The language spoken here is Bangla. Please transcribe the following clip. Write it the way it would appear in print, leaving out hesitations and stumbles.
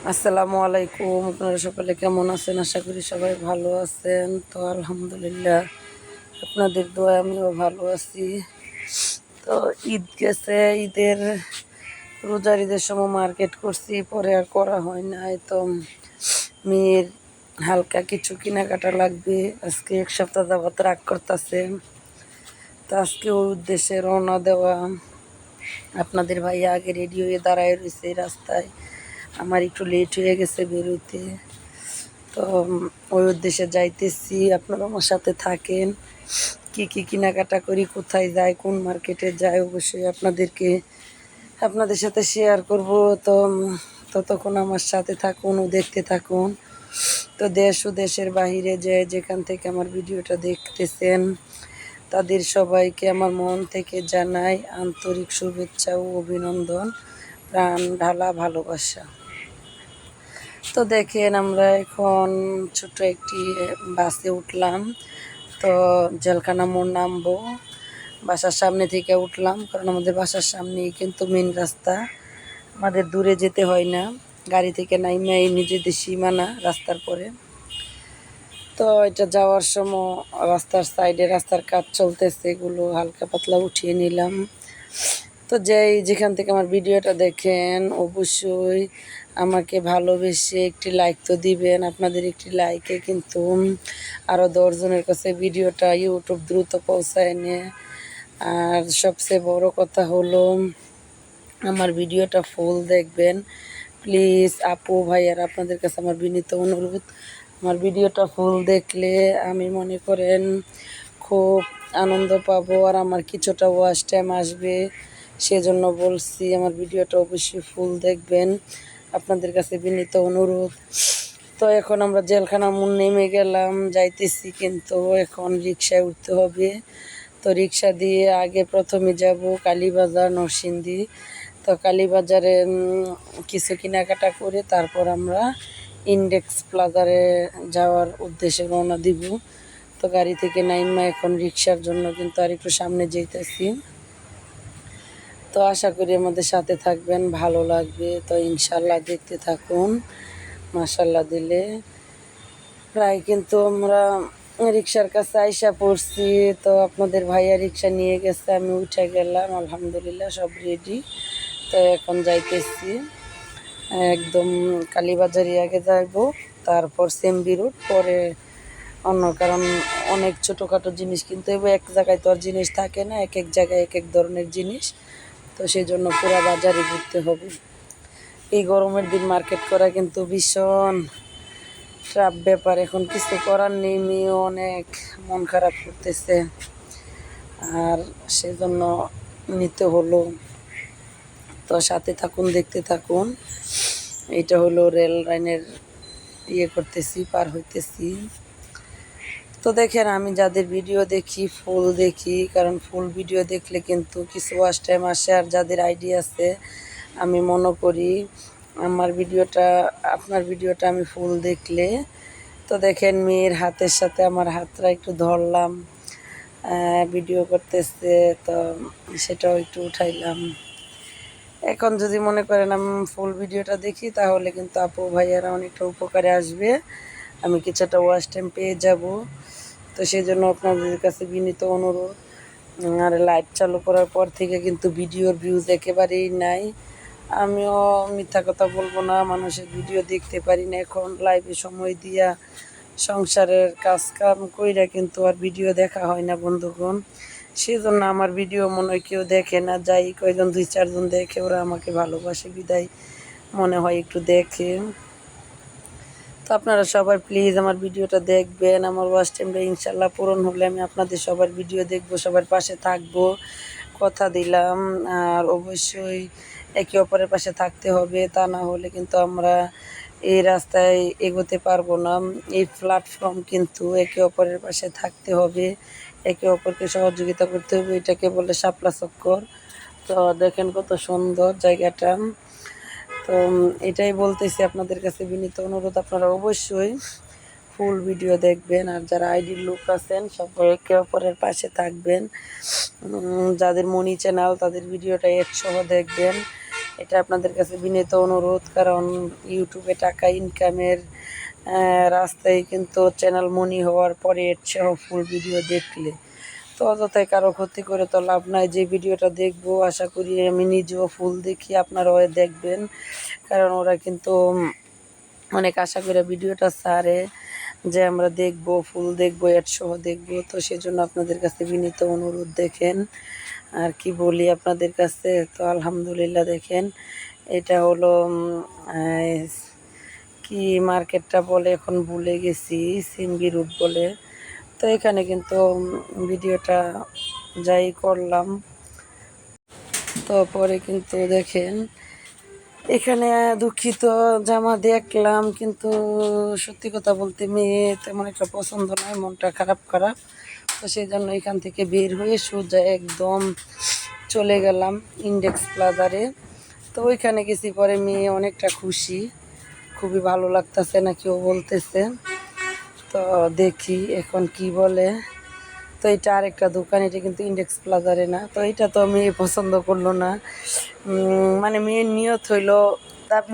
আসসালামু আলাইকুম। আপনারা সকলে কেমন আছেন? আশা করি সবাই ভালো আছেন। তো আলহামদুলিল্লাহ, আপনাদের দোয়া আমিও ভালো আছি। তো ঈদ গেছে, রোজার ঈদের সময় মার্কেট করছি, পরে আর করা হয় নাই। তো মেয়ের হালকা কিছু কেনাকাটা লাগবে, আজকে এক সপ্তাহ যাবত রাগ করতেছে। তো আজকে ওই উদ্দেশ্যে রওনা দেওয়া। আপনাদের ভাইয়া আগে রেডি হয়ে দাঁড়ায় রয়েছে রাস্তায়, আমার একটু লেট হয়ে গেছে বেরোতে। তো ওই উদ্দেশ্যে যাইতেছি, আপনারা আমার সাথে থাকেন। কি কি কেনাকাটা করি, কোথায় যাই, কোন মার্কেটে যাই, অবশ্যই আপনাদের সাথে শেয়ার করব। তো ততক্ষণ আমার সাথে থাকুন ও দেখতে থাকুন। তো দেশ ও দেশের বাহিরে যে যেখান থেকে আমার ভিডিওটা দেখতেছেন, তাদের সবাইকে আমার মন থেকে জানাই আন্তরিক শুভেচ্ছা ও অভিনন্দন, প্রাণ ঢালা ভালোবাসা। তো দেখেন, আমরা এখন ছোট একটি বাসে উঠলাম। তো জেলখানা মোড় নামবো, বাসার সামনে থেকে উঠলাম, কারণ আমাদের বাসার সামনেই কিন্তু মেন রাস্তা, আমাদের দূরে যেতে হয় না। গাড়ি থেকে নাইমে নিজেদের সীমানা রাস্তার পরে। তো এটা যাওয়ার সময় রাস্তার সাইডে রাস্তার কাজ চলতেছে, এগুলো হালকা পাতলা উঠিয়ে নিলাম। তো যেখান থেকে আমার ভিডিওটা দেখেন, অবশ্যই আমাকে ভালোবেসে একটি লাইক তো দিবেন। আপনাদের একটি লাইকে কিন্তু আরও 10 জনের কাছে ভিডিওটা ইউটিউব দ্রুত পৌঁছায় নেয়। আর সবচেয়ে বড় কথা হলো, আমার ভিডিওটা ফুল দেখবেন প্লিজ। আপু ভাইয়ার আপনাদের কাছে আমার বিনীত অনুরোধ, আমার ভিডিওটা ফুল দেখলে আমি মনে করেন খুব আনন্দ পাবো, আর আমার কিছুটা ওয়াচ টাইম আসবে। সেজন্য বলছি, আমার ভিডিওটা অবশ্যই ফুল দেখবেন, আপনাদের কাছে বিনীত অনুরোধ। তো এখন আমরা জেলখানা মোড় নেমে গেলাম, যাইতেছি, কিন্তু এখন রিক্সায় উঠতে হবে। তো রিক্সা দিয়ে আগে প্রথমে যাব কালীবাজার, নরসিংদী। তো কালীবাজারে কিছু কেনাকাটা করে তারপর আমরা ইন্ডেক্স প্লাজারে যাওয়ার উদ্দেশ্যে রওনা দিব। তো গাড়ি থেকে নাইমা এখন রিক্সার জন্য কিন্তু আর একটু সামনে যেতেছি। তো আশা করি আমাদের সাথে থাকবেন, ভালো লাগবে। তো ইনশাল্লাহ দেখতে থাকুন। মাশাল্লাহ দিলে প্রায় কিন্তু আমরা রিক্সার কাছে আইসা পড়ছি। তো আপনাদের ভাইয়া রিক্সা নিয়ে গেছে, আমি উঠে গেলাম, আলহামদুলিল্লাহ সব রেডি। তো এখন যাইতেছি একদম কালীবাজারে আগে যাইব, তারপর সেমবি রোড, পরে অন্য, কারণ অনেক ছোটোখাটো জিনিস কিনতে হবে। এক জায়গায় তো আর জিনিস থাকে না, এক এক জায়গায় এক এক ধরনের জিনিস। তো সেই জন্য পুরো বাজারে ঘুরতে হবে। এই গরমের দিন মার্কেট করা কিন্তু ভীষণ ট্রাপ ব্যাপার, এখন কিছু করার নেই। মেয়েও অনেক মন খারাপ করতেছে, আর সেজন্য নিতে হলো। তো সাথে থাকুন, দেখতে থাকুন। এটা হলো রেল লাইনের করতেছি, পার হইতেছি। তো দেখেন, আমি যাদের ভিডিও দেখি ফুল দেখি, কারণ ফুল ভিডিও দেখলে কিন্তু কিছু ওয়াচ টাইম আসে। আর যাদের আইডিয়া আছে, আমি মনে করি আপনার ভিডিওটা আমি ফুল দেখলে। তো দেখেন, মেয়ের হাতের সাথে আমার হাতটা একটু ধরলাম, ভিডিও করতেছে, তো সেটাও একটু উঠাইলাম। এখন যদি মনে করেন আমি ফুল ভিডিওটা দেখি, তাহলে কিন্তু আপু ভাইয়ারা অনেকটা উপকারে আসবে, আমি কিছুটা ওয়াচ টাইম পেয়ে যাব। তো সেই জন্য আপনাদের কাছে বিনীত অনুরোধ। আর লাইভ চালু করার পর থেকে কিন্তু ভিডিওর ভিউজ একেবারেই নাই। আমিও মিথ্যা কথা বলবো না, মানুষের ভিডিও দেখতে পারি না এখন, লাইভে সময় দিয়া সংসারের কাজ কাম কইরা কিন্তু আর ভিডিও দেখা হয় না বন্ধুগণ। সেই জন্য আমার ভিডিও মনে হয় কেউ দেখে না, যাই কয়জন 2-4 জন দেখে, ওরা আমাকে ভালোবাসে বিদায় মনে হয় একটু দেখে। তো আপনারা সবাই প্লিজ আমার ভিডিওটা দেখবেন। আমার ওয়াচ টাইমটা ইনশাল্লাহ পূরণ হলে আমি আপনাদের সবার ভিডিও দেখব, সবার পাশে থাকব, কথা দিলাম। আর অবশ্যই একে অপরের পাশে থাকতে হবে, তা না হলে কিন্তু আমরা এই রাস্তায় এগোতে পারবো না। এই প্ল্যাটফর্ম কিন্তু একে অপরের পাশে থাকতে হবে, একে অপরকে সহযোগিতা করতে হবে, এটাকে বলে শাপলা চক্কর। তো দেখেন কত সুন্দর জায়গাটা। তো এটাই বলতেছি, আপনাদের কাছে বিনীত অনুরোধ, আপনারা অবশ্যই ফুল ভিডিও দেখবেন। আর যারা আইডির লোক আছেন, সবাই একে অপরের পাশে থাকবেন। যাদের মনি চ্যানেল, তাদের ভিডিওটা একসহ দেখবেন। এটা আপনাদের কাছে বিনীত অনুরোধ, কারণ ইউটিউবে টাকা ইনকামের রাস্তায় কিন্তু চ্যানেল মনি হওয়ার পরে এর চেয়েও ফুল ভিডিও দেখলে তো অযথায় কারো ক্ষতি করে তো লাভ নাই। যে ভিডিওটা দেখবো আশা করি আমি নিজেও ফুল দেখি, আপনারাও দেখবেন, কারণ ওরা কিন্তু অনেক আশা করে ভিডিওটা ছাড়ে যে আমরা দেখবো, ফুল দেখবো, এড সহ দেখবো। তো সেজন্য আপনাদের কাছে বিনীত অনুরোধ। দেখেন আর কি বলি আপনাদের কাছে, তো আলহামদুলিল্লাহ দেখেন এটা হলো কি মার্কেটটা বলে এখন ভুলে গেছি, সিম্বি রুট বলে। তো এখানে কিন্তু ভিডিওটা যাই করলাম, তো পরে কিন্তু দেখেন এখানে দুঃখিত জামা দেখলাম, কিন্তু সত্যি কথা বলতে মেয়ে তেমন একটা পছন্দ নয়, মনটা খারাপ খারাপ। তো সেই জন্য এখান থেকে বের হয়ে সোজা একদম চলে গেলাম ইন্ডেক্স প্লাজারে। তো ওইখানে গেছি, পরে মেয়ে অনেকটা খুশি, খুবই ভালো লাগতেছে না কেউ বলতেছে। তো দেখি এখন কি বলে। তো এটা আরেকটা দোকান, এটা কিন্তু ইন্ডেক্স প্লাজারে না। তো এটা তো মেয়ে পছন্দ করলো না, মানে মেয়ের নিয়ত হইলো দাবি